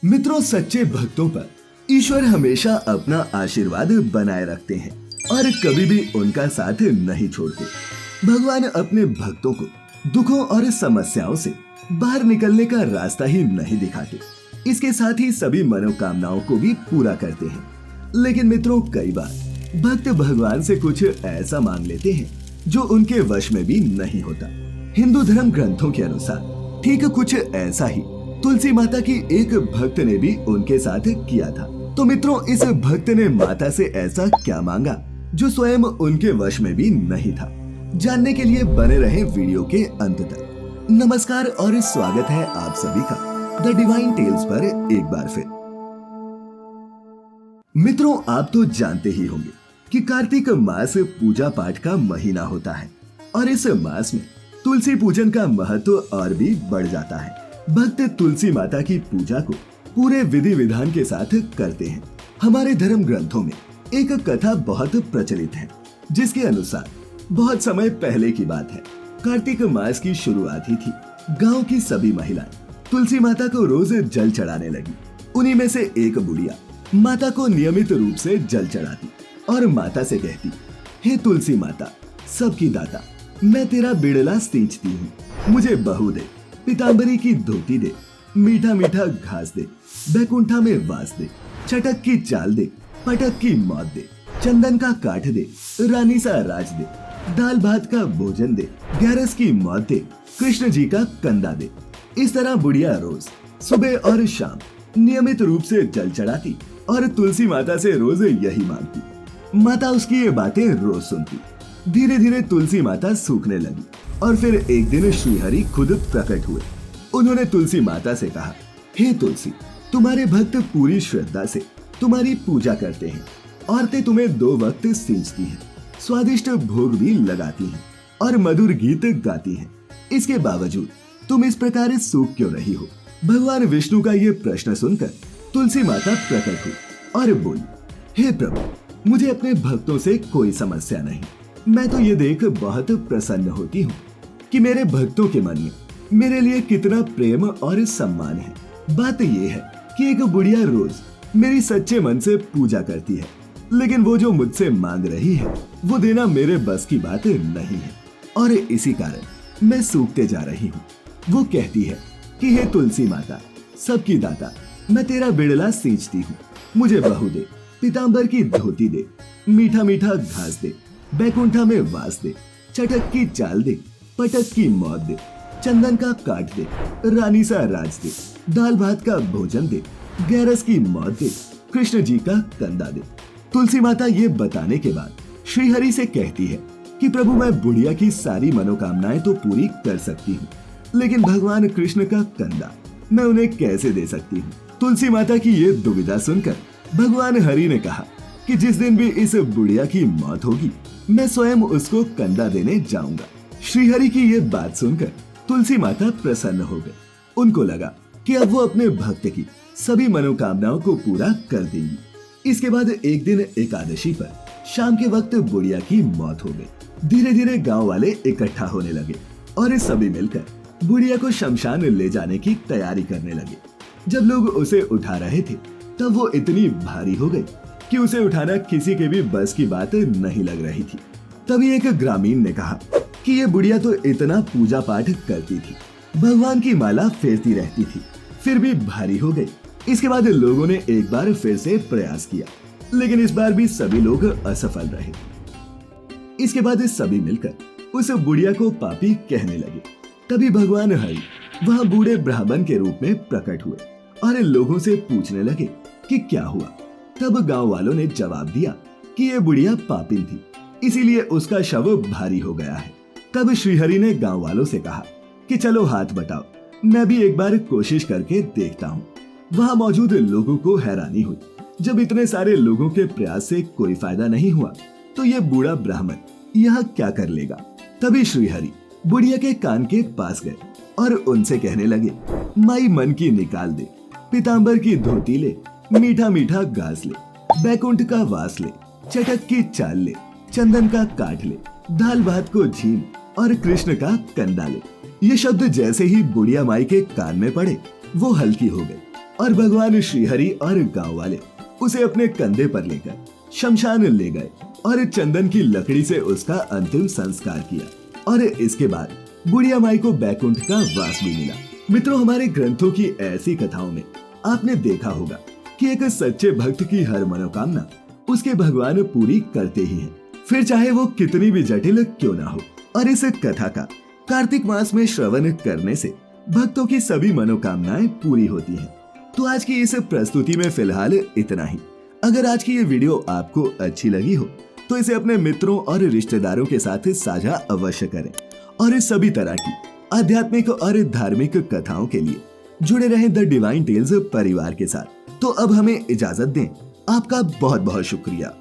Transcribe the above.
मित्रों, सच्चे भक्तों पर ईश्वर हमेशा अपना आशीर्वाद बनाए रखते हैं और कभी भी उनका साथ नहीं छोड़ते। भगवान अपने भक्तों को दुखों और समस्याओं से बाहर निकलने का रास्ता ही नहीं दिखाते, इसके साथ ही सभी मनोकामनाओं को भी पूरा करते हैं। लेकिन मित्रों, कई बार भक्त भगवान से कुछ ऐसा मांग लेते हैं जो उनके वश में भी नहीं होता। हिंदू धर्म ग्रंथों के अनुसार ठीक कुछ ऐसा ही तुलसी माता की एक भक्त ने भी उनके साथ किया था। तो मित्रों, इस भक्त ने माता से ऐसा क्या मांगा जो स्वयं उनके वश में भी नहीं था? जानने के लिए बने रहें वीडियो के अंत तक। नमस्कार और स्वागत है आप सभी का द डिवाइन टेल्स पर एक बार फिर। मित्रों, आप तो जानते ही होंगे कि कार्तिक मास पूजा पाठ का महीना होता है और इस मास में तुलसी पूजन का महत्व और भी बढ़ जाता है। भक्त तुलसी माता की पूजा को पूरे विधि विधान के साथ करते हैं। हमारे धर्म ग्रंथों में एक कथा बहुत प्रचलित है, जिसके अनुसार बहुत समय पहले की बात है, कार्तिक मास की शुरुआत ही थी। गांव की सभी महिलाएं तुलसी माता को रोज जल चढ़ाने लगी। उन्हीं में से एक बुढ़िया माता को नियमित रूप से जल चढ़ाती और माता से कहती, हे तुलसी माता, सबकी दाता, मैं तेरा बिड़ला सींचती हूँ, मुझे बहू दे, पीतांबरी की धोती दे, मीठा मीठा घास दे, बैकुंठा में वास दे, चटक की चाल दे, पटक की मौत दे, चंदन का काठ दे, रानी सा राज दे, दाल भात का भोजन दे, ग्यारस की मौत दे, कृष्ण जी का कंधा दे। इस तरह बुढ़िया रोज सुबह और शाम नियमित रूप से जल चढ़ाती और तुलसी माता से रोज यही मांगती। माता उसकी ये बातें रोज सुनती। धीरे धीरे तुलसी माता सूखने लगी और फिर एक दिन श्रीहरि खुद प्रकट हुए। उन्होंने तुलसी माता से कहा, हे तुलसी, तुम्हारे भक्त पूरी श्रद्धा से तुम्हारी पूजा करते हैं। औरतें तुम्हें 2 वक्त सींचती हैं, स्वादिष्ट भोग भी लगाती हैं और मधुर गीत गाती हैं। इसके बावजूद तुम इस प्रकार सूख क्यों रही हो? भगवान विष्णु का ये प्रश्न सुनकर तुलसी माता प्रकट हुई और बोली, हे प्रभु, मुझे अपने भक्तों से कोई समस्या नहीं। मैं तो ये देख बहुत प्रसन्न होती हूँ कि मेरे भक्तों के मन में मेरे लिए कितना प्रेम और सम्मान है। बात ये है कि एक बुढ़िया रोज मेरी सच्चे मन से पूजा करती है, लेकिन वो जो मुझसे मांग रही है वो देना मेरे बस की बात नहीं है और इसी कारण मैं सूखते जा रही हूँ। वो कहती है कि हे तुलसी माता, सबकी दाता, मैं तेरा बिड़ला सींचती हूँ, मुझे बहू दे, पीतांबर की धोती दे, मीठा मीठा घास दे, बैकुंठा में वास दे, चटक की चाल दे, पटक की मौत दे, चंदन का काट दे, रानी सा राज दे, दाल भात का भोजन दे, ग्यारस की मौत दे, कृष्ण जी का कंधा दे। तुलसी माता ये बताने के बाद श्रीहरि से कहती है कि प्रभु, मैं बुढ़िया की सारी मनोकामनाएं तो पूरी कर सकती हूँ, लेकिन भगवान कृष्ण का कंधा मैं उन्हें कैसे दे सकती हूँ? तुलसी माता की ये दुविधा सुनकर भगवान हरि ने कहा कि जिस दिन भी इस बुढ़िया की मौत होगी, मैं स्वयं उसको कंधा देने जाऊंगा। श्रीहरि की ये बात सुनकर तुलसी माता प्रसन्न हो गए। उनको लगा कि अब वो अपने भक्त की सभी मनोकामनाओं को पूरा कर देंगी। इसके बाद एक दिन एकादशी पर शाम के वक्त बुढ़िया की मौत हो गई। धीरे धीरे गांव वाले इकट्ठा होने लगे और सभी मिलकर बुढ़िया को शमशान ले जाने की तैयारी करने लगे। जब लोग उसे उठा रहे थे तब वो इतनी भारी हो गई कि उसे उठाना किसी के भी बस की बात नहीं लग रही थी। तभी एक ग्रामीण ने कहा कि ये बुढ़िया तो इतना पूजा पाठ करती थी, भगवान की माला फेरती रहती थी, फिर भी भारी हो गई। इसके बाद लोगों ने एक बार फिर से प्रयास किया, लेकिन इस बार भी सभी लोग असफल रहे। इसके बाद सभी मिलकर उस बुढ़िया को पापी कहने लगे। तभी भगवान हरि वहाँ बूढ़े ब्राह्मण के रूप में प्रकट हुए और लोगों से पूछने लगे कि क्या हुआ। तब गांव वालों ने जवाब दिया कि ये बुढ़िया पापिन थी, इसीलिए उसका शव भारी हो गया है। तब श्रीहरि ने गांव वालों से कहा कि चलो हाथ बटाओ, मैं भी एक बार कोशिश करके देखता हूँ। वहाँ मौजूद लोगों को हैरानी हुई। जब इतने सारे लोगों के प्रयास से कोई फायदा नहीं हुआ तो ये बूढ़ा ब्राह्मण यहाँ क्या कर लेगा। तभी श्रीहरि बुढ़िया के कान के पास गए और उनसे कहने लगे, माई मन की निकाल दे, पीतांबर की धोती ले, मीठा मीठा घास ले, बैकुंठ का वास ले, चटक की चाल ले, चंदन का काट ले, दाल भात को झील और कृष्ण का कंधा ले। ये शब्द जैसे ही बुढ़िया माई के कान में पड़े वो हल्की हो गई और भगवान श्रीहरि और गांव वाले उसे अपने कंधे पर लेकर शमशान ले गए और चंदन की लकड़ी से उसका अंतिम संस्कार किया। और इसके बाद बुढ़िया माई को बैकुंठ का वास भी मिला। मित्रों, हमारे ग्रंथों की ऐसी कथाओं में आपने देखा होगा कि एक सच्चे भक्त की हर मनोकामना उसके भगवान पूरी करते ही हैं, फिर चाहे वो कितनी भी जटिल क्यों ना हो। और इस कथा का कार्तिक मास में श्रवण करने से भक्तों की सभी मनोकामनाएं पूरी होती हैं। तो आज की इस प्रस्तुति में फिलहाल इतना ही। अगर आज की ये वीडियो आपको अच्छी लगी हो तो इसे अपने मित्रों और रिश्तेदारों के साथ साझा अवश्य करें और इस सभी तरह की आध्यात्मिक और धार्मिक कथाओं के लिए जुड़े रहें द डिवाइन टेल्स परिवार के साथ। तो अब हमें इजाजत दें। आपका बहुत बहुत शुक्रिया।